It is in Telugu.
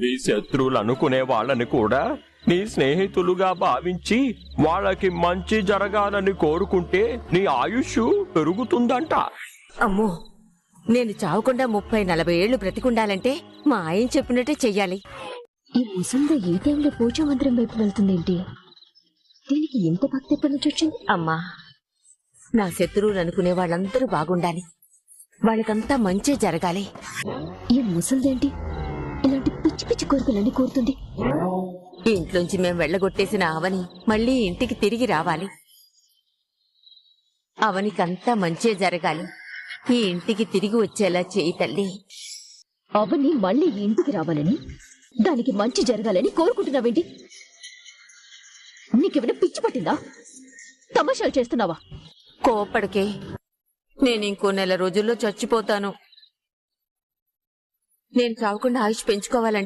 నీ శత్రువులు అనుకునే వాళ్ళని కూడా నీ స్నేహితులుగా భావించి వాళ్ళకి మంచి జరగాలని కోరుకుంటే నీ ఆయుష్ పెరుగుతుందంట. అమ్మో, నేను చావకుండా 30-40 ఏళ్లు బ్రతికుండాలంటే మా ఆయన చెప్పినట్టే చెయ్యాలి. ఈ ముసంద ఈ టైంలో పూజా మందిరం వైపు వెళ్తుందేంటి? దీనికి ఇంత భక్తి ఎప్పటి నుంచి వచ్చింది? అమ్మా, నా శత్రువులు అనుకునే వాళ్ళందరూ బాగుండాలి, వాళ్ళకంతా మంచి జరగాలి. ఈ ముసల్దేంటి ఇలాంటి పిచ్చి పిచ్చి కోరికలన్నీ కోరుతుంది? ఇంట్లోంచి మేం వెళ్ళగొట్టేసిన అవని మళ్ళీ ఇంటికి తిరిగి రావాలి. అవనికంతా మంచే జరగాలి, ఈ ఇంటికి తిరిగి వచ్చేలా చేయి తల్లి. అవని మళ్ళీ ఈ ఇంటికి రావాలని, దానికి మంచి జరగాలని కోరుకుంటున్నావేంటి? నీకేమైనా పిచ్చి పట్టిందా? తమాషాలు చేస్తున్నావా? కోపడికే, నేను ఇంకో నెల రోజుల్లో చచ్చిపోతాను. నేను చావకుండా ఆయుష్ పెంచుకోవాలంటే